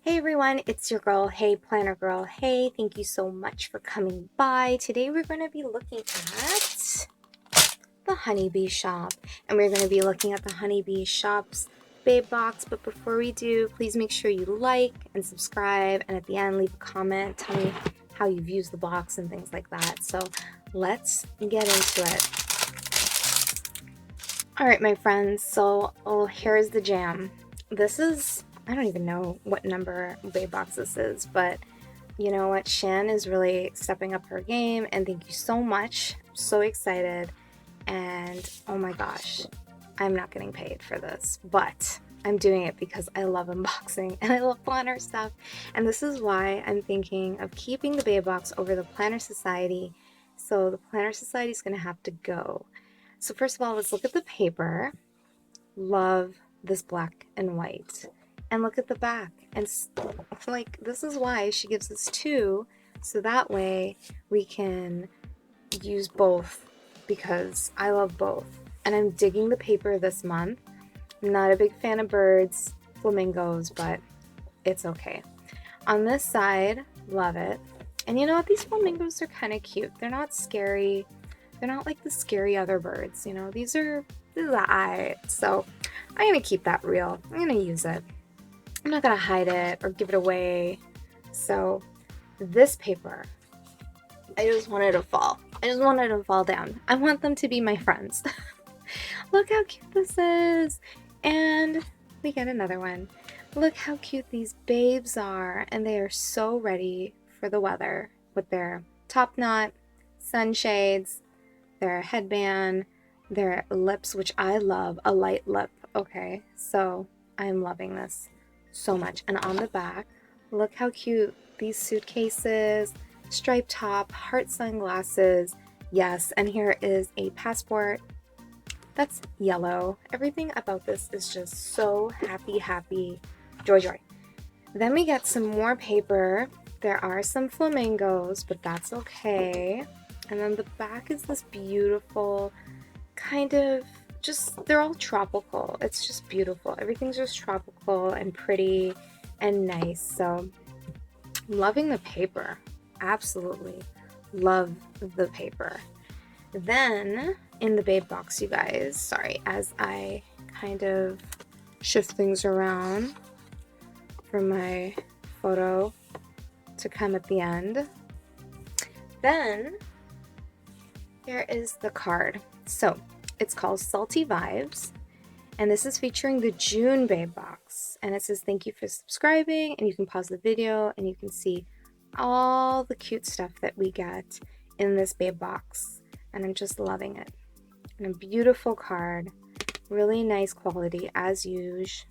Hey everyone, it's your girl, Hey Planner Girl. Hey, thank you so much for coming by. Today we're going to be looking at the Honeybee Shop, and we're going to be looking at the Honeybee Shop's Babe Box. But before we do, please make sure you like and subscribe, and at the end leave a comment. Tell me how you've used the box and things like that. So let's get into it. All right, my friends, so here's the jam. This is, I don't even know what number Babe Box this is, but you know what? Shan is really stepping up her game, and thank you so much. I'm so excited, and oh my gosh, I'm not getting paid for this, but I'm doing it because I love unboxing and I love planner stuff, and this is why I'm thinking of keeping the Babe Box over the Planner Society. So the Planner Society is going to have to go. So first of all, let's look at the paper. Love this black and white. And look at the back. And like, this is why she gives us two, so that way we can use both, because I love both. And I'm digging the paper this month. I'm not a big fan of birds, flamingos, but it's okay. On this side, love it. And you know what? These flamingos are kind of cute. They're not scary. They're not like the scary other birds, you know. These are alright. So I'm gonna keep that real. I'm gonna use it. I'm not gonna hide it or give it away. So this paper, I just want it to fall. I just want it to fall down. I want them to be my friends. Look how cute this is. And we get another one. Look how cute these babes are. And they are so ready for the weather with their top knot, sunshades, their headband, their lips, which I love, a light lip. Okay, so I'm loving this so much. And on the back, look how cute these suitcases, striped top, heart sunglasses. Yes, and here is a passport that's yellow. Everything about this is just so happy, joy. Then we get some more paper. There are some flamingos, but that's okay. And then the back is this beautiful kind of just, they're all tropical. It's just beautiful. Everything's just tropical and pretty and nice. So I'm loving the paper. Absolutely love the paper. Then in the Babe Box, you guys, sorry, as I kind of shift things around for my photo to come at the end. Then here is the card. So it's called Salty Vibes, and this is featuring the June Babe Box. And it says, thank you for subscribing, and you can pause the video and you can see all the cute stuff that we get in this Babe Box. And I'm just loving it. And a beautiful card, really nice quality as usual.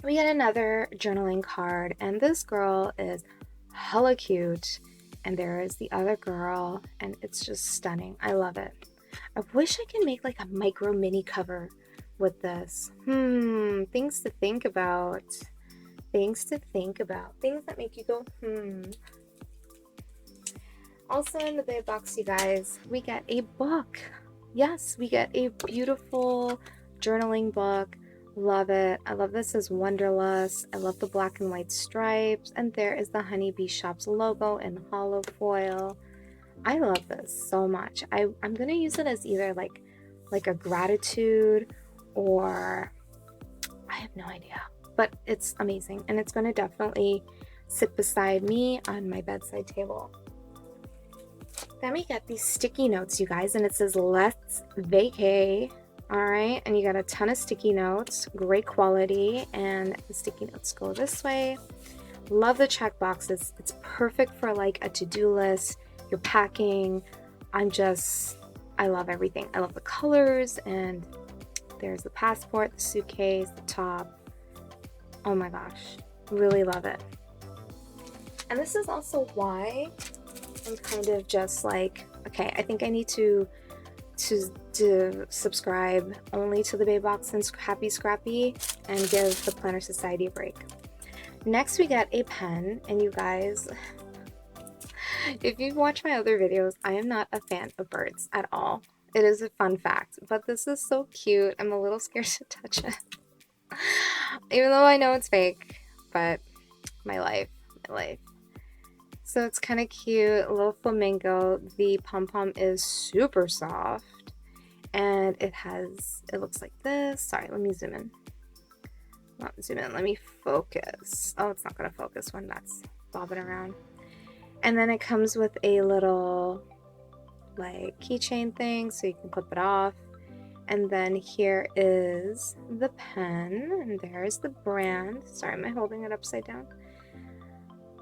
We get another journaling card, and this girl is hella cute. And there is the other girl, and it's just stunning. I love it. I wish I could make like a micro mini cover with this. Things to think about. Things to think about. Things that make you go, Also in the Babe Box, you guys, we get a book. Yes, we get a beautiful journaling book. Love it. I love this as Wonderlust. I love the black and white stripes. And there is the Honeybee Shop's logo in hollow foil. I love this so much. I'm going to use it as either like a gratitude, or I have no idea. But it's amazing. And it's going to definitely sit beside me on my bedside table. Then we get these sticky notes, you guys. And it says, let's vacay. Alright, and you got a ton of sticky notes, great quality, and the sticky notes go this way. Love the check boxes. It's perfect for like a to-do list, you're packing. I love everything. I love the colors, and there's the passport, the suitcase, the top. Oh my gosh, really love it. And this is also why I'm kind of just like, okay, I think I need to subscribe only to the Babe Box and Happy Scrappy and give the Planner Society a break. Next we get a pen, and you guys, if you've watched my other videos, I am not a fan of birds at all. It is a fun fact, but this is so cute. I'm a little scared to touch it. Even though I know it's fake, but my life, my life. So it's kind of cute, a little flamingo. The pom-pom is super soft, and it looks like this. Sorry, let me zoom in. Not zoom in, let me focus. Oh, it's not gonna focus when that's bobbing around. And then it comes with a little like keychain thing so you can clip it off. And then here is the pen, and there's the brand. Sorry, am I holding it upside down?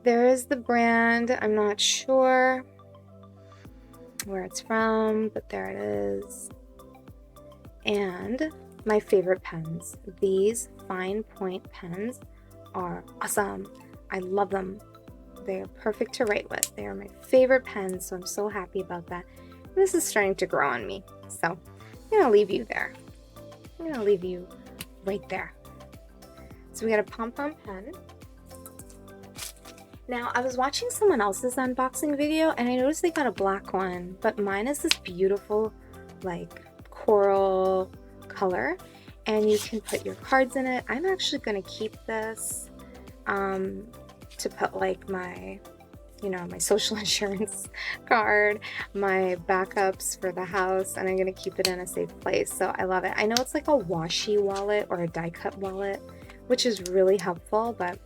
There is the brand. I'm not sure where it's from, but there it is. And my favorite pens. These fine point pens are awesome. I love them. They are perfect to write with. They are my favorite pens, so I'm so happy about that. This is starting to grow on me, so I'm gonna leave you there. I'm gonna leave you right there. So we got a pom-pom pen. Now, I was watching someone else's unboxing video and I noticed they got a black one, but mine is this beautiful like coral color, and you can put your cards in it. I'm actually going to keep this to put like my, you know, my social insurance card, my backups for the house, and I'm going to keep it in a safe place. So I love it. I know it's like a washi wallet or a die cut wallet, which is really helpful, but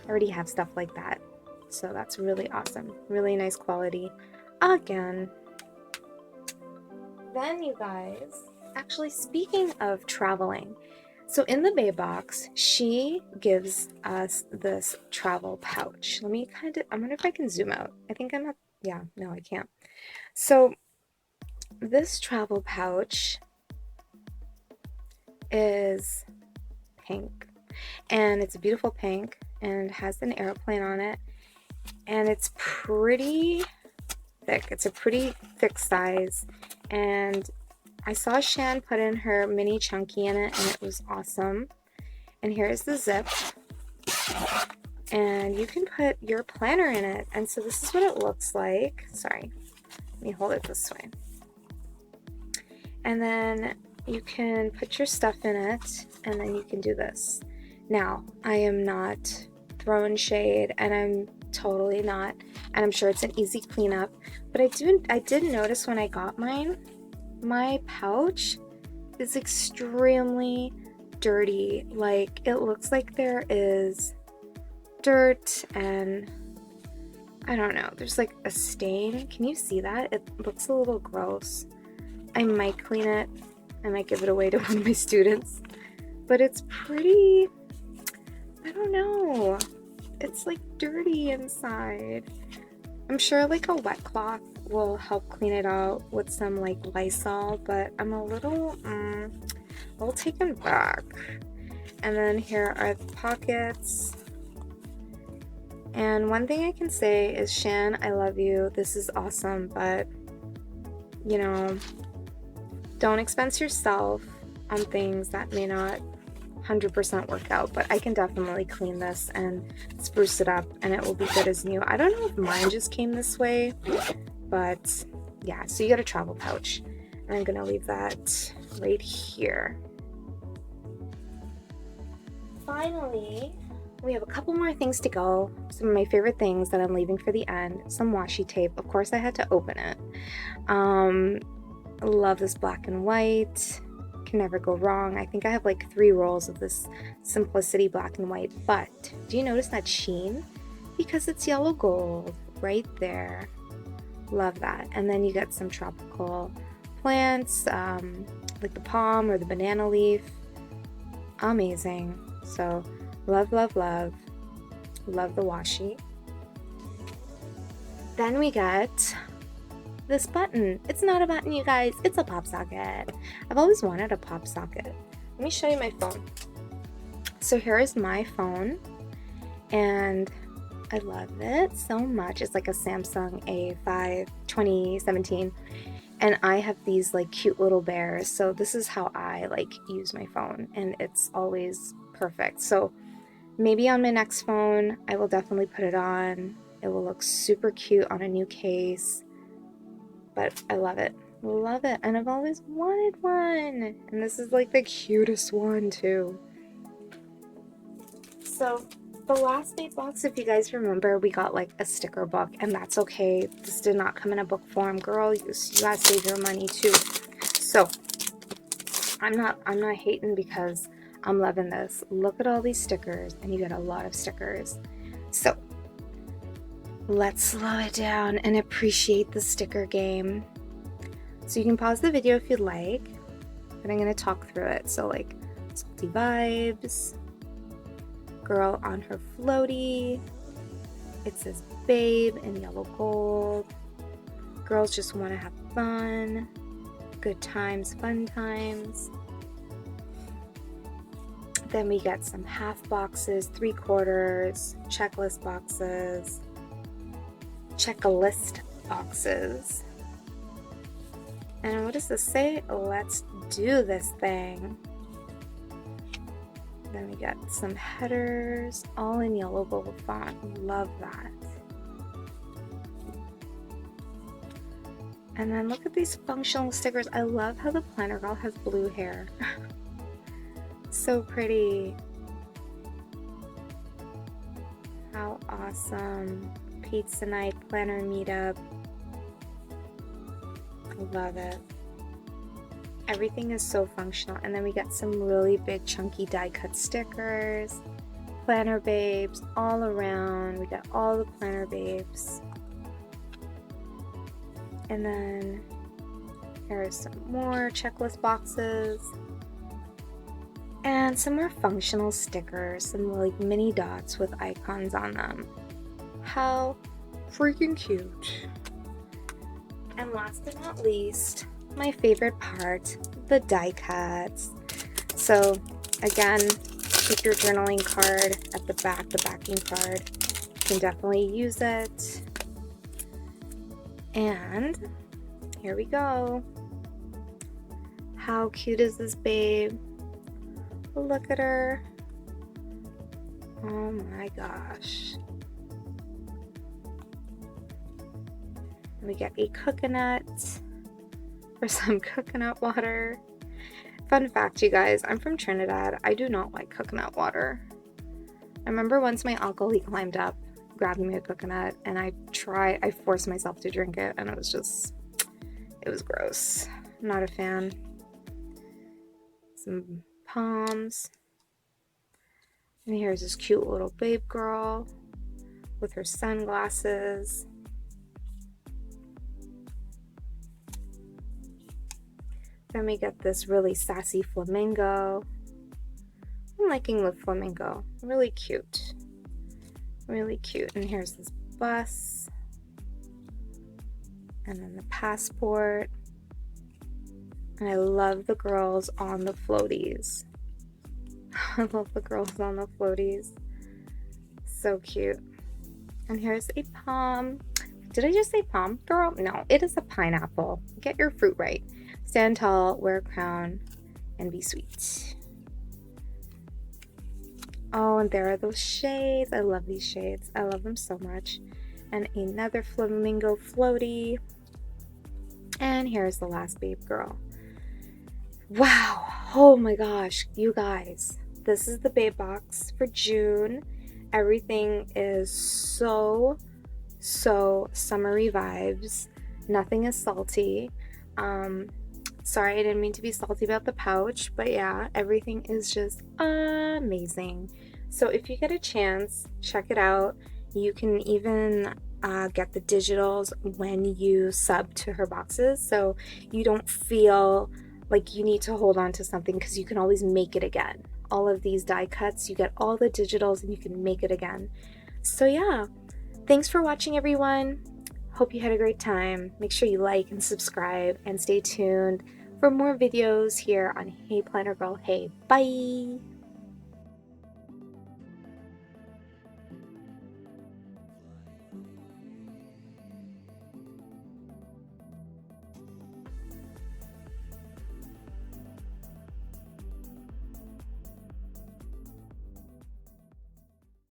I already have stuff like that. So that's really awesome. Really nice quality. Again. Then you guys, actually speaking of traveling, so in the Babe box, she gives us this travel pouch. Let me I wonder if I can zoom out. I think I'm not, yeah, no, I can't. So this travel pouch is pink, and it's a beautiful pink, and has an airplane on it, and it's pretty thick. It's a pretty thick size, and I saw Shan put in her mini chunky in it, and it was awesome. And here's the zip, and you can put your planner in it. And so this is what it looks like. Sorry, let me hold it this way. And then you can put your stuff in it, and then you can do this. Now, I am not throwing shade, and I'm totally not, and I'm sure it's an easy cleanup, but I did notice when I got mine, my pouch is extremely dirty. Like, it looks like there is dirt and I don't know, there's like a stain. Can you see that? It looks a little gross. I might clean it. I might give it away to one of my students, but it's pretty, I don't know, it's like dirty inside. I'm sure like a wet cloth will help clean it out with some like Lysol, but I'm a little taken back. And then here are the pockets. And one thing I can say is, Shan, I love you. This is awesome, but you know, don't expense yourself on things that may not 100% work out, but I can definitely clean this and spruce it up and it will be good as new. I don't know if mine just came this way, but yeah, so you got a travel pouch, and I'm gonna leave that right here. Finally, we have a couple more things to go. Some of my favorite things that I'm leaving for the end. Some washi tape. Of course, I had to open it. I love this black and white. Can never go wrong. I think I have like 3 rolls of this Simplicity black and white, but do you notice that sheen? Because it's yellow gold right there. Love that. And then you get some tropical plants, like the palm or the banana leaf. Amazing. So love, love, love. Love the washi. Then we get this button. It's not a button, you guys. It's a pop socket. I've always wanted a pop socket. Let me show you my phone. So here is my phone, and I love it so much. It's like a Samsung A5 2017, and I have these like cute little bears. So this is how I like use my phone, and it's always perfect. So maybe on my next phone, I will definitely put it on. It will look super cute on a new case. But I love it. Love it. And I've always wanted one. And this is like the cutest one too. So the last Babe box, if you guys remember, we got like a sticker book, and that's okay. This did not come in a book form. Girl, you gotta save your money too. So I'm not hating because I'm loving this. Look at all these stickers, and you get a lot of stickers. So let's slow it down and appreciate the sticker game. So you can pause the video if you'd like, but I'm gonna talk through it. So like salty vibes, girl on her floaty, it says babe in yellow gold, girls just want to have fun, good times, fun times. Then we get some half boxes, 3/4, checklist boxes, checklist boxes. And what does this say? Let's do this thing. Then we got some headers, all in yellow gold font. Love that. And then look at these functional stickers. I love how the planner girl has blue hair. So pretty. How awesome. Pizza night, planner meetup. Love it. Everything is so functional. And then we got some really big chunky die cut stickers, planner babes all around. We got all the planner babes. And then here's some more checklist boxes and some more functional stickers, some like mini dots with icons on them. How freaking cute. And last but not least, my favorite part, the die cuts. So again, keep your journaling card at the back, the backing card. You can definitely use it. And here we go. How cute is this babe? Look at her. Oh my gosh. We get a coconut for some coconut water. Fun fact, you guys, I'm from Trinidad. I do not like coconut water. I remember once my uncle, he climbed up, grabbed me a coconut, and I forced myself to drink it, and it was gross. Not a fan. Some palms. And here's this cute little babe girl with her sunglasses. Then we get this really sassy flamingo. I'm liking the flamingo. Really cute. Really cute. And here's this bus. And then the passport. And I love the girls on the floaties. I love the girls on the floaties. So cute. And here's a palm. Did I just say palm, girl? No, it is a pineapple. Get your fruit right. Stand tall, wear a crown, and be sweet. Oh, and there are those shades. I love these shades. I love them so much. And another flamingo floaty. And here's the last babe girl. Wow. Oh my gosh, you guys. This is the Babe box for June. Everything is so summery vibes. Nothing is salty. Sorry, I didn't mean to be salty about the pouch, but yeah, everything is just amazing. So if you get a chance, check it out. You can even get the digitals when you sub to her boxes, so you don't feel like you need to hold on to something, because you can always make it again. All of these die cuts, you get all the digitals and you can make it again. So yeah, thanks for watching, everyone. Hope you had a great time. Make sure you like and subscribe and stay tuned for more videos here on Hey Planner Girl. Hey, bye!